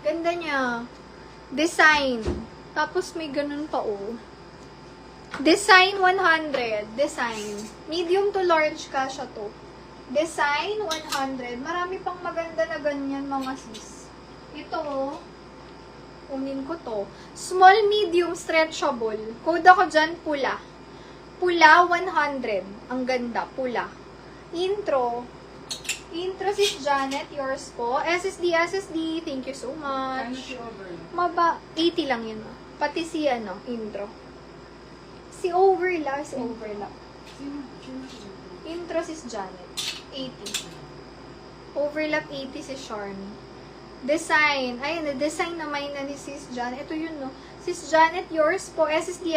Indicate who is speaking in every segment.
Speaker 1: Ganda niya. Design. Tapos may ganun pa, oh. Design 100. Design. Medium to large kasha to. Design 100. Marami pang maganda na ganyan, mga sis. Ito, oh. Kunin ko to. Small, medium, stretchable. Code ako dyan, pula. Pula 100. Ang ganda, pula. Intro. Intro sis Janet, yours po. SSD, thank you so much. Maba, 80 lang yun. Pati si intro. Si overlap. Intro sis Janet, 80. Overlap 80 si Charmy. Design. Ayun, design naman na ni sis Janet. Ito yun, no? Sis Janet, yours po. SSD,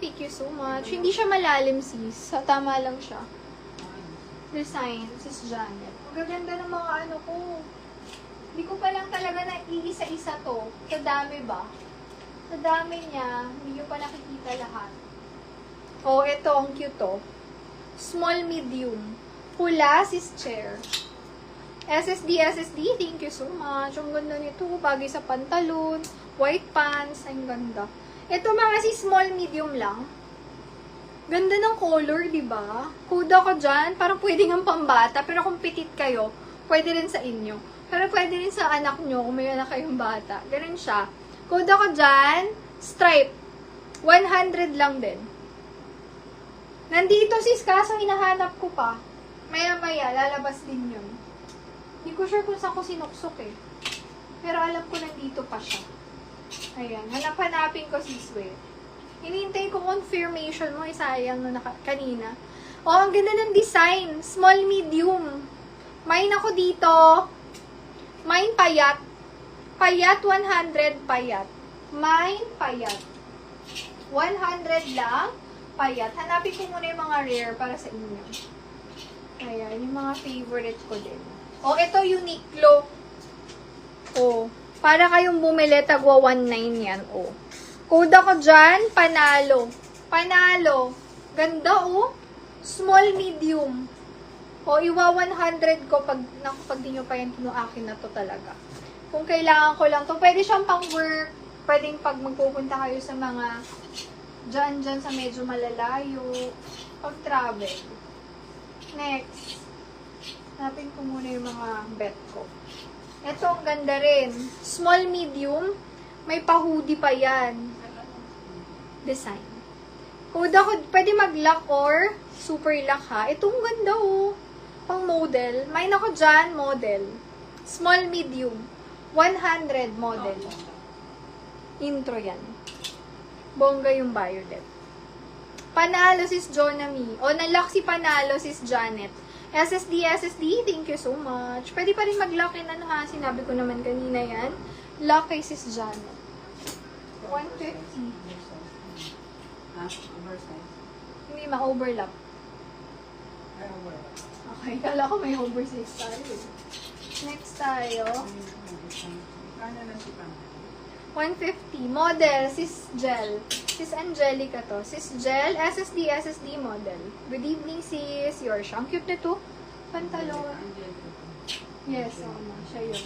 Speaker 1: thank you so much. Hindi siya malalim, sis. Tama lang siya. Design, sis Janet. Ang gaganda ng mga ko. Hindi ko pa lang talaga na iisa-isa to. Sa dami ba? Sa dami niya, hindi nyo pa nakikita lahat. Oh, ito, ang cute to. Small, medium. Pula, sis chair. SSD, thank you so much. Ang ganda nito. Bagay sa pantalon. White pants. Ang ganda. Ito mga sis, small, medium lang. Ganda ng color, di ba? Kuda ko dyan. Parang pwede ng pambata. Pero kung petit kayo, pwede rin sa inyo. Pero pwede rin sa anak nyo kung may anak kayong bata. Ganun siya. Kuda ko dyan. Stripe. 100 lang din. Nandito sis, kaso hinahanap ko pa. Maya-maya, lalabas din yun. Hindi ko sure kung saan ko sinuksok eh. Pero alam ko nandito pa siya. Ayan. Hanap-hanapin ko sis, wait. Hinihintay ko confirmation mo, sayang no kanina. Oh, ang ganda ng design. Small, medium. Mine ako dito. Mine payat. Payat 100, payat. Mine payat. 100 lang, payat. Hanapin ko muna yung mga rare para sa inyo. Ayan, yung mga favorite ko din. Oh, ito Uniqlo. Oh, para kayong bumili, tagwa 19 yan. Oh. Kuda ko dyan, panalo. Panalo. Ganda, oh. Small, medium. O, iwa 100 ko pag di nyo pa yan kinuakin na to talaga. Kung kailangan ko lang to, pwede siyang pang work. Pwedeng pag magpupunta kayo sa mga dyan sa medyo malalayo. Pag travel. Next. Hanapin ko muna yung mga bet ko. Ito, ang ganda rin. Small, medium. May pa-hoodie pa yan. Design. Kuda ko, pwede mag-lock or super lock ha. Itong ganda oh. Pang model. Mine ako dyan, model. Small, medium. 100 model. Intro yan. Bongga yung violet. Panalo sis Jonami. O, nalock si Panalo sis Janet. SSD, thank you so much. Pwede pa rin mag-lock in ha. Sinabi ko naman kanina yan. Lock kay sis Janet. 150.
Speaker 2: Oversize.
Speaker 1: Hindi ma-overlap.
Speaker 2: Ay, overlap.
Speaker 1: Okay, kala ko may oversize tayo. Next tayo.
Speaker 2: Kanya na si Pam.
Speaker 1: 150. Model, sis Gel. Sis Angelica to. Sis Gel, SSD model. Good evening, sis. Your siya. Ang cute nito. Pantalon. Yes, siya yun.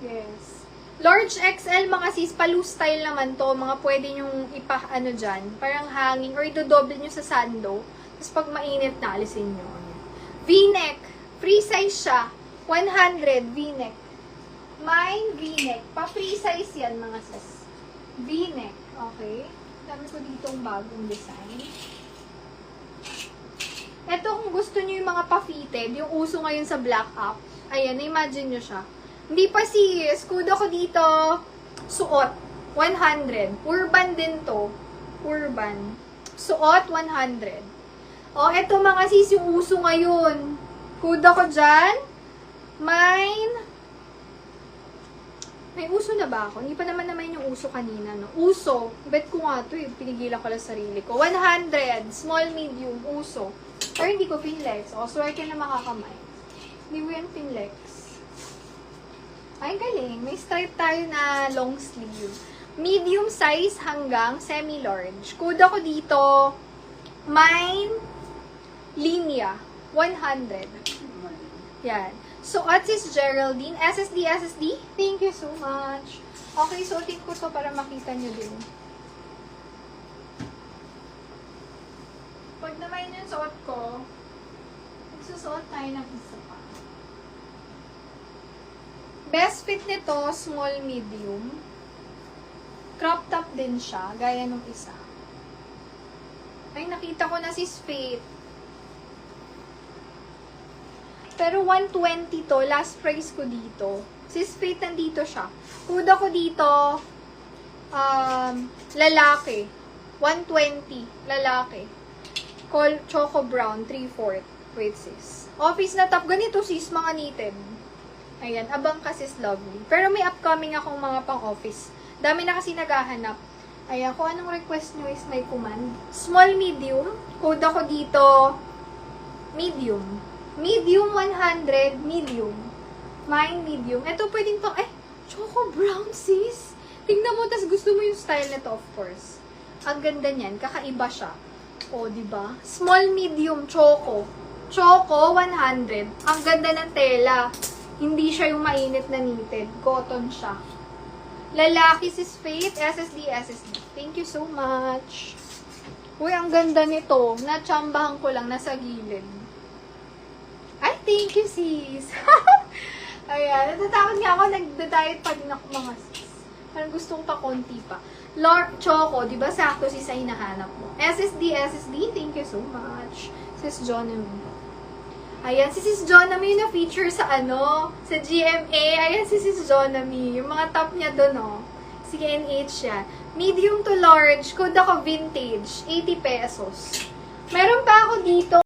Speaker 1: Yes. Large XL mga sis, pa-loose style naman to. Mga pwede nyong dyan. Parang hanging or idodoble nyo sa sando. Tapos pag mainit na, alisin nyo. V-neck. Free size siya. 100 V-neck. Mine V-neck. Pa-free size yan mga sis. V-neck. Okay. Dami ko ditong bagong design. Ito kung gusto nyo yung mga pa-fitted, yung uso ngayon sa black up. Ayan, na-imagine nyo siya. Hindi pa sis, kudo ko dito, suot, 100. Urban din to. Urban. Suot, 100. O, eto mga sis, yung uso ngayon. Kudo ko dyan. Mine. May uso na ba ako? Hindi pa naman yung uso kanina, no? Uso. Bet ko nga to, pinigilan ko lang sarili ko. 100. Small, medium, uso. Pero hindi ko pinlex. O, swerte na makakamay. Hindi mo yan pinlex. Ay, galing. May stripe tayo na long sleeve. Medium size hanggang semi-large. Kuda ko dito, mine, linya, 100. Yan. Suot sis Geraldine. SSD. Thank you so much. Okay, suotin ko to para makita nyo din. Pag naman yung suot ko, magsusuot tayo ng isa pa. Best fit nito, small medium. Crop top din siya, gaya nung isa. Ay, nakita ko na si Faith. Pero 120 to, last price ko dito. Sis Faith, nandito siya. Huda ko dito, lalaki. 120, lalaki. Choco brown, 3/4. Wait sis. Office na top. Ganito sis, mga knitted. Ayan, abang ka sis, lovely. Pero may upcoming akong mga pang-office. Dami na kasi naghahanap. Ayan, kung anong request nyo is may command. Small, medium. Code ako dito, medium. Medium 100, medium. Mine, medium. Ito pwedeng pang, choco brown sis. Tingnan mo, tas gusto mo yung style nito, of course. Ang ganda niyan, kakaiba siya. O, diba? Small, medium, choco. Choco, 100. Ang ganda ng tela. Hindi siya yung mainit na knitted. Cotton siya. Lalaki sis Faith, SSD. Thank you so much. Uy, ang ganda nito. Natsambahan ko lang, nasa gilid. Ay, thank you sis. Ayan, natatakot nga ako, nagda-diet pa din ako mga sis. Parang gusto ko pa konti pa. Lord Choco, di ba sakto sis ay hinahanap mo? SSD, thank you so much. Sis Jonami. Ayan, si Sis Jonami yung na-feature sa sa GMA. Ayan si Sis Jonami. Yung mga top niya doon, oh. CNH yan. Medium to large. Code ako vintage. 80 pesos. Meron pa ako dito.